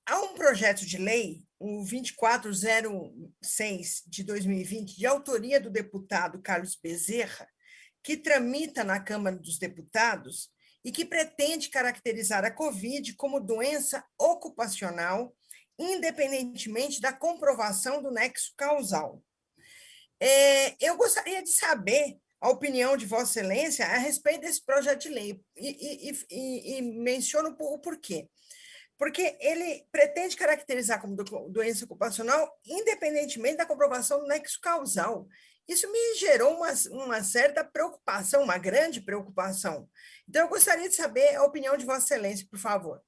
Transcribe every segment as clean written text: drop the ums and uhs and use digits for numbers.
Há um projeto de lei, o 2406 de 2020, de autoria do deputado Carlos Bezerra, que tramita na Câmara dos Deputados e que pretende caracterizar a Covid como doença ocupacional, independentemente da comprovação do nexo causal. Eu gostaria de saber a opinião de Vossa Excelência a respeito desse projeto de lei e menciono o porquê. Porque ele pretende caracterizar como doença ocupacional independentemente da comprovação do nexo causal. Isso me gerou uma certa preocupação, uma grande preocupação. Então, eu gostaria de saber a opinião de Vossa Excelência, por favor.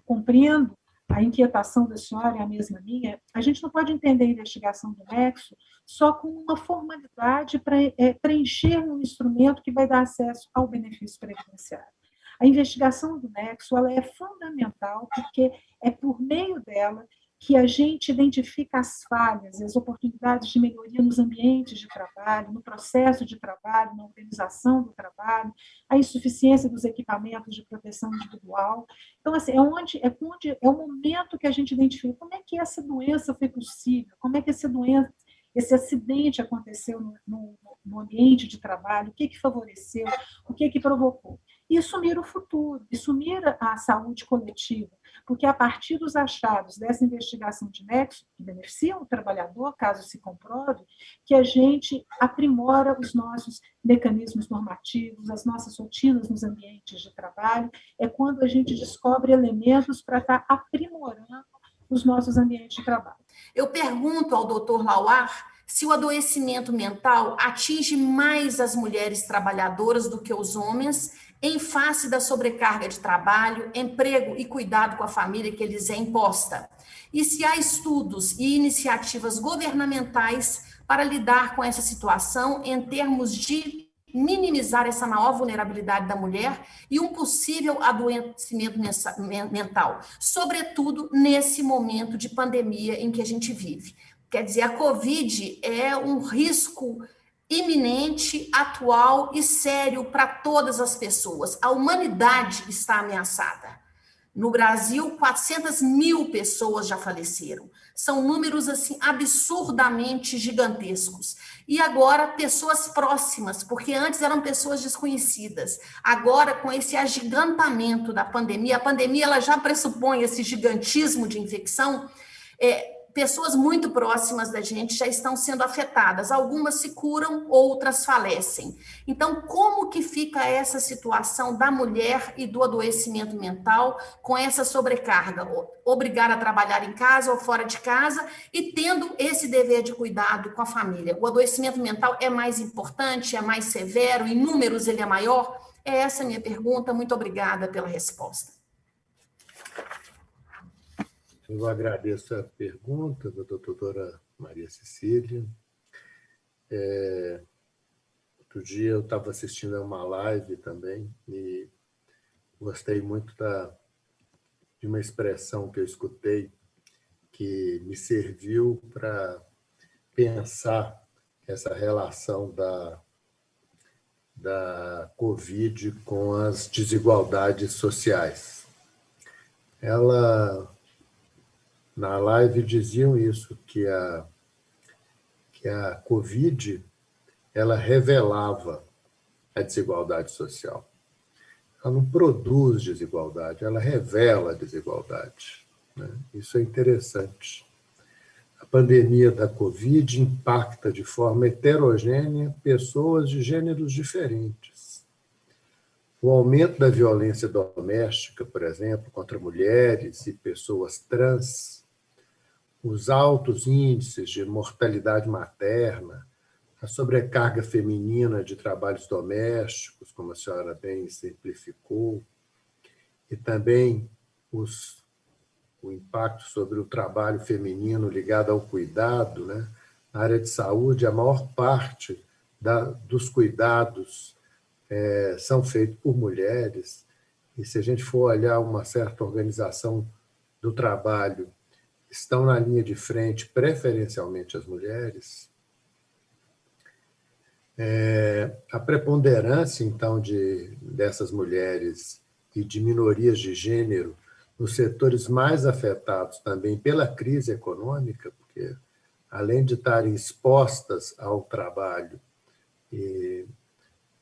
Compreendo a inquietação da senhora, é a mesma minha. A gente não pode entender a investigação do nexo só como uma formalidade para preencher um instrumento que vai dar acesso ao benefício previdenciário. A investigação do nexo ela é fundamental porque é por meio dela que a gente identifica as falhas e as oportunidades de melhoria nos ambientes de trabalho, no processo de trabalho, na organização do trabalho, a insuficiência dos equipamentos de proteção individual. Então, assim, é o momento que a gente identifica como é que essa doença foi possível, como é que esse acidente aconteceu no ambiente de trabalho, o que favoreceu, o que provocou. Isso mira o futuro, isso mira a saúde coletiva, porque a partir dos achados dessa investigação de nexo, que beneficiam o trabalhador, caso se comprove, que a gente aprimora os nossos mecanismos normativos, as nossas rotinas nos ambientes de trabalho, é quando a gente descobre elementos para estar aprimorando os nossos ambientes de trabalho. Eu pergunto ao doutor Lauar se o adoecimento mental atinge mais as mulheres trabalhadoras do que os homens em face da sobrecarga de trabalho, emprego e cuidado com a família que lhes é imposta. E se há estudos e iniciativas governamentais para lidar com essa situação em termos de minimizar essa maior vulnerabilidade da mulher e um possível adoecimento mental, sobretudo nesse momento de pandemia em que a gente vive. Quer dizer, a Covid é um risco iminente, atual e sério para todas as pessoas. A humanidade está ameaçada. No Brasil, 400 mil pessoas já faleceram. São números assim absurdamente gigantescos. E agora, pessoas próximas, porque antes eram pessoas desconhecidas. Agora, com esse agigantamento da pandemia, a pandemia ela já pressupõe esse gigantismo de infecção, pessoas muito próximas da gente já estão sendo afetadas. Algumas se curam, outras falecem. Então, como que fica essa situação da mulher e do adoecimento mental com essa sobrecarga? Obrigar a trabalhar em casa ou fora de casa e tendo esse dever de cuidado com a família. O adoecimento mental é mais importante, é mais severo, em números ele é maior? É essa a minha pergunta. Muito obrigada pela resposta. Eu agradeço a pergunta da doutora Maria Cecília. Outro dia eu estava assistindo a uma live também e gostei muito de uma expressão que eu escutei que me serviu para pensar essa relação da Covid com as desigualdades sociais. Na live diziam isso, que a Covid ela revelava a desigualdade social. Ela não produz desigualdade, ela revela a desigualdade, né? Isso é interessante. A pandemia da Covid impacta de forma heterogênea pessoas de gêneros diferentes. O aumento da violência doméstica, por exemplo, contra mulheres e pessoas trans, os altos índices de mortalidade materna, a sobrecarga feminina de trabalhos domésticos, como a senhora bem exemplificou, e também o impacto sobre o trabalho feminino ligado ao cuidado, né? Na área de saúde, a maior parte dos cuidados são feitos por mulheres, e se a gente for olhar uma certa organização do trabalho, estão na linha de frente preferencialmente as mulheres. A preponderância, então, dessas mulheres e de minorias de gênero nos setores mais afetados também pela crise econômica, porque, além de estarem expostas ao trabalho, e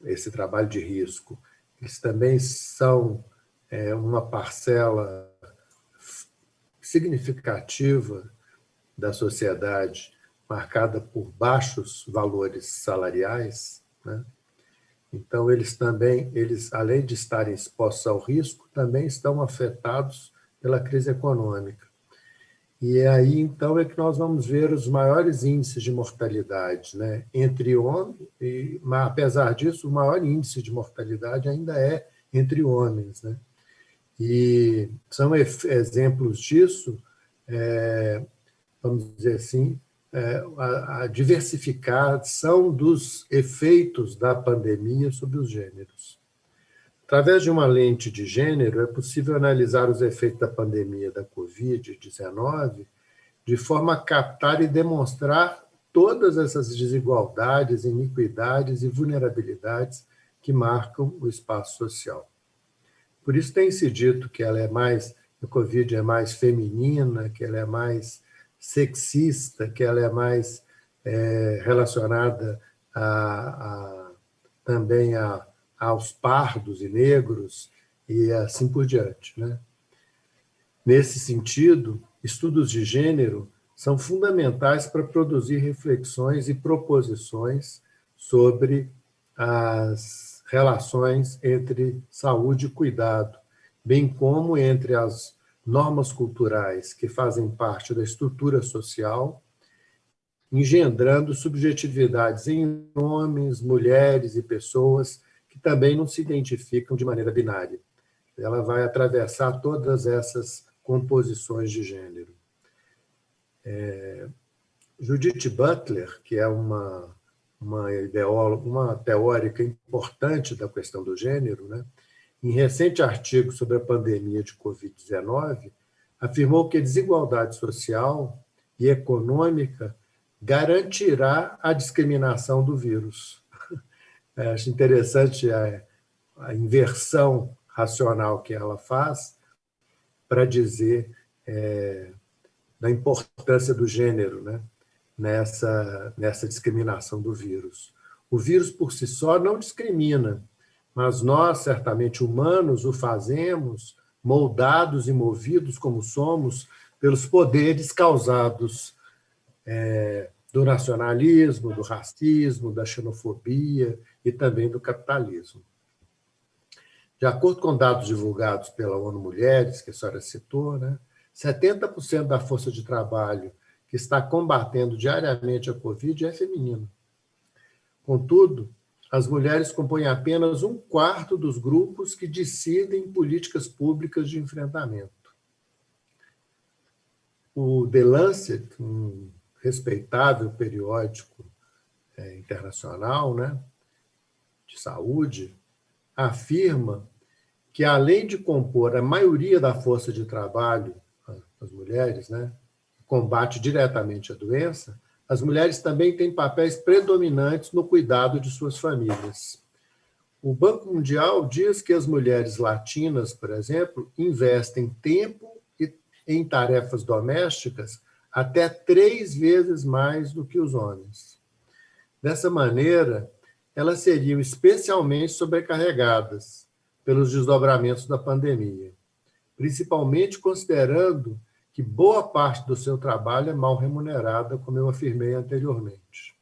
esse trabalho de risco, eles também são uma parcela significativa da sociedade marcada por baixos valores salariais, né? Então, eles, além de estarem expostos ao risco, também estão afetados pela crise econômica. E aí, então, é que nós vamos ver os maiores índices de mortalidade, né, entre homens, mas, apesar disso, o maior índice de mortalidade ainda é entre homens, né? E são exemplos disso, vamos dizer assim, a diversificação dos efeitos da pandemia sobre os gêneros. Através de uma lente de gênero, é possível analisar os efeitos da pandemia da Covid-19 de forma a captar e demonstrar todas essas desigualdades, iniquidades e vulnerabilidades que marcam o espaço social. Por isso tem-se dito que a Covid é mais feminina, que ela é mais sexista, que ela é mais relacionada também aos pardos e negros e assim por diante, né? Nesse sentido, estudos de gênero são fundamentais para produzir reflexões e proposições sobre as relações entre saúde e cuidado, bem como entre as normas culturais que fazem parte da estrutura social, engendrando subjetividades em homens, mulheres e pessoas que também não se identificam de maneira binária. Ela vai atravessar todas essas composições de gênero. Judith Butler, que é uma ideóloga, uma teórica importante da questão do gênero, né, em recente artigo sobre a pandemia de Covid-19, afirmou que a desigualdade social e econômica garantirá a discriminação do vírus. Acho interessante a inversão racional que ela faz para dizer da importância do gênero, né, nessa discriminação do vírus. O vírus, por si só, não discrimina, mas nós, certamente humanos, o fazemos, moldados e movidos como somos, pelos poderes causados do nacionalismo, do racismo, da xenofobia e também do capitalismo. De acordo com dados divulgados pela ONU Mulheres, que a senhora citou, né, 70% da força de trabalho que está combatendo diariamente a Covid é feminina. Contudo, as mulheres compõem apenas 1/4 dos grupos que decidem políticas públicas de enfrentamento. O The Lancet, um respeitável periódico internacional, né, de saúde, afirma que, além de compor a maioria da força de trabalho, as mulheres, né, combate diretamente a doença, as mulheres também têm papéis predominantes no cuidado de suas famílias. O Banco Mundial diz que as mulheres latinas, por exemplo, investem tempo em tarefas domésticas até 3 vezes mais do que os homens. Dessa maneira, elas seriam especialmente sobrecarregadas pelos desdobramentos da pandemia, principalmente considerando que boa parte do seu trabalho é mal remunerada, como eu afirmei anteriormente.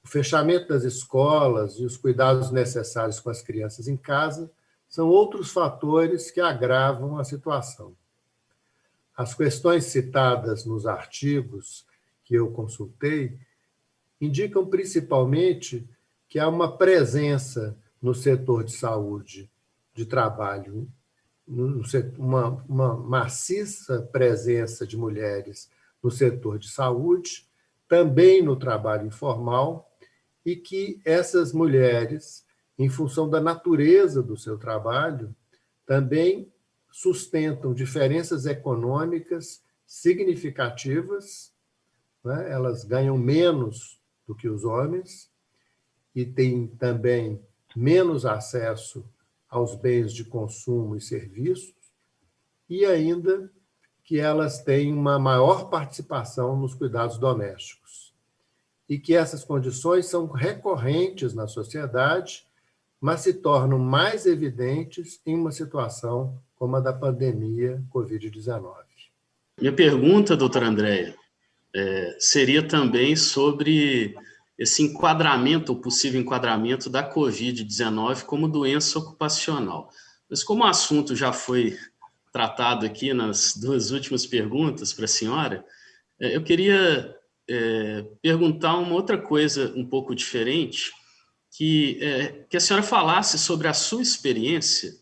O fechamento das escolas e os cuidados necessários com as crianças em casa são outros fatores que agravam a situação. As questões citadas nos artigos que eu consultei indicam principalmente que há uma presença no setor de saúde, de trabalho, uma maciça presença de mulheres no setor de saúde, também no trabalho informal, e que essas mulheres, em função da natureza do seu trabalho, também sustentam diferenças econômicas significativas, né? Elas ganham menos do que os homens e têm também menos acesso aos bens de consumo e serviços, e ainda que elas têm uma maior participação nos cuidados domésticos. E que essas condições são recorrentes na sociedade, mas se tornam mais evidentes em uma situação como a da pandemia Covid-19. Minha pergunta, doutora Andréia, seria também sobre esse enquadramento, o possível enquadramento da Covid-19 como doença ocupacional. Mas como o assunto já foi tratado aqui nas duas últimas perguntas para a senhora, eu queria perguntar uma outra coisa um pouco diferente, que a senhora falasse sobre a sua experiência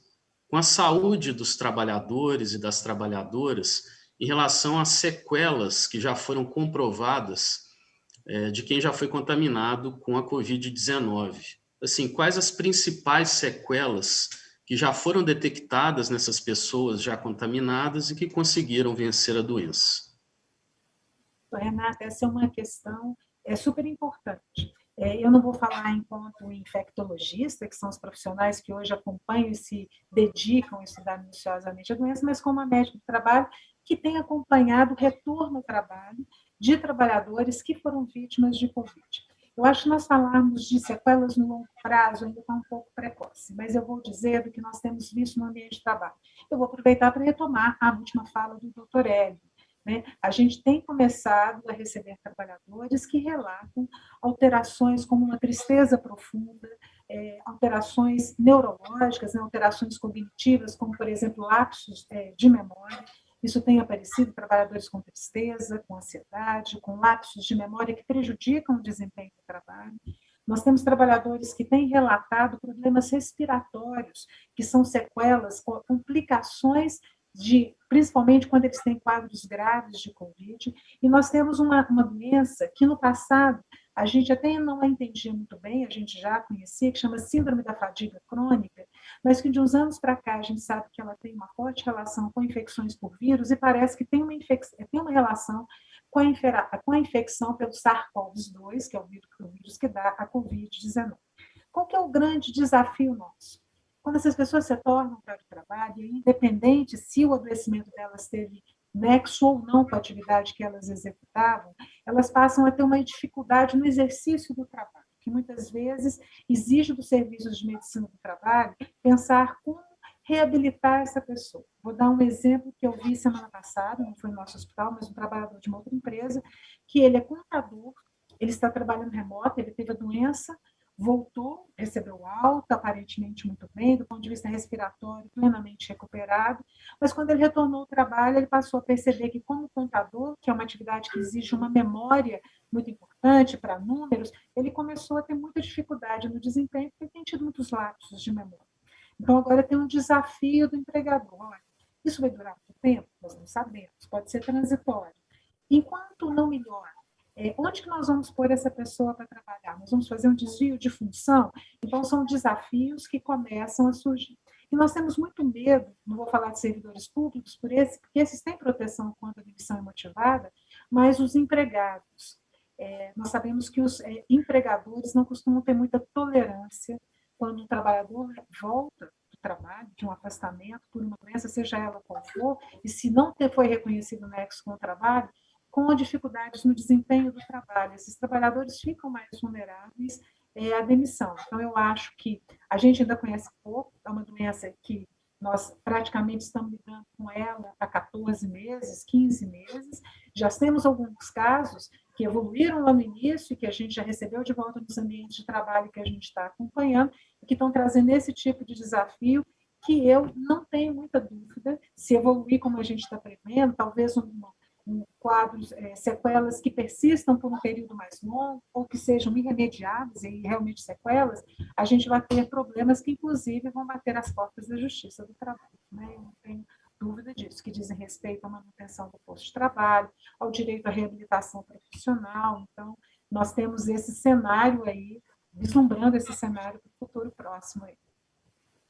com a saúde dos trabalhadores e das trabalhadoras em relação às sequelas que já foram comprovadas de quem já foi contaminado com a Covid-19. Assim, quais as principais sequelas que já foram detectadas nessas pessoas já contaminadas e que conseguiram vencer a doença? Renata, essa é uma questão super importante. Eu não vou falar enquanto infectologista, que são os profissionais que hoje acompanham e se dedicam a estudar minuciosamente a doença, mas como a médica do trabalho, que tem acompanhado o retorno ao trabalho de trabalhadores que foram vítimas de Covid. Eu acho que nós falarmos de sequelas no longo prazo ainda está um pouco precoce, mas eu vou dizer do que nós temos visto no ambiente de trabalho. Eu vou aproveitar para retomar a última fala do Dr. Hélio. A gente tem começado a receber trabalhadores que relatam alterações como uma tristeza profunda, alterações neurológicas, alterações cognitivas, como, por exemplo, lapsos de memória. Isso tem aparecido em trabalhadores com tristeza, com ansiedade, com lapsos de memória que prejudicam o desempenho do trabalho. Nós temos trabalhadores que têm relatado problemas respiratórios, que são sequelas, complicações principalmente quando eles têm quadros graves de Covid, e nós temos uma doença que no passado a gente até não a entendia muito bem, a gente já conhecia, que chama síndrome da fadiga crônica, mas que de uns anos para cá a gente sabe que ela tem uma forte relação com infecções por vírus e parece que tem uma relação com a infecção pelo SARS-CoV-2, que é o vírus que dá a Covid-19. Qual que é o grande desafio nosso? Quando essas pessoas se tornam para o trabalho, independente se o adoecimento delas teve nexo ou não com a atividade que elas executavam, elas passam a ter uma dificuldade no exercício do trabalho, que muitas vezes exige dos serviços de medicina do trabalho pensar como reabilitar essa pessoa. Vou dar um exemplo que eu vi semana passada, não foi no nosso hospital, mas um trabalhador de uma outra empresa, que ele é contador, ele está trabalhando remoto, ele teve a doença, voltou, recebeu alta, aparentemente muito bem, do ponto de vista respiratório, plenamente recuperado, mas quando ele retornou ao trabalho, ele passou a perceber que, como contador, que é uma atividade que exige uma memória muito importante para números, ele começou a ter muita dificuldade no desempenho, porque tem tido muitos lapsos de memória. Então, agora tem um desafio do empregador. Olha, isso vai durar muito tempo? Nós não sabemos, pode ser transitório. Enquanto não melhora, onde que nós vamos pôr essa pessoa para trabalhar? Nós vamos fazer um desvio de função? Então, são desafios que começam a surgir. E nós temos muito medo, não vou falar de servidores públicos, porque esses têm proteção contra a demissão imotivada, mas os empregados. Nós sabemos que os empregadores não costumam ter muita tolerância quando o trabalhador volta do trabalho, de um afastamento por uma doença, seja ela qual for, e se não foi reconhecido o nexo com o trabalho, com dificuldades no desempenho do trabalho. Esses trabalhadores ficam mais vulneráveis à demissão. Então, eu acho que a gente ainda conhece pouco, é uma doença que nós praticamente estamos lidando com ela há 14 meses, 15 meses. Já temos alguns casos que evoluíram lá no início, que a gente já recebeu de volta nos ambientes de trabalho que a gente está acompanhando, e que estão trazendo esse tipo de desafio, que eu não tenho muita dúvida, se evoluir como a gente está prevendo, talvez quadros, sequelas que persistam por um período mais longo ou que sejam irremediáveis e realmente sequelas, a gente vai ter problemas que, inclusive, vão bater as portas da Justiça do Trabalho. Né? Eu não tenho dúvida disso, que dizem respeito à manutenção do posto de trabalho, ao direito à reabilitação profissional. Então, nós temos esse cenário aí, vislumbrando esse cenário para o futuro próximo aí.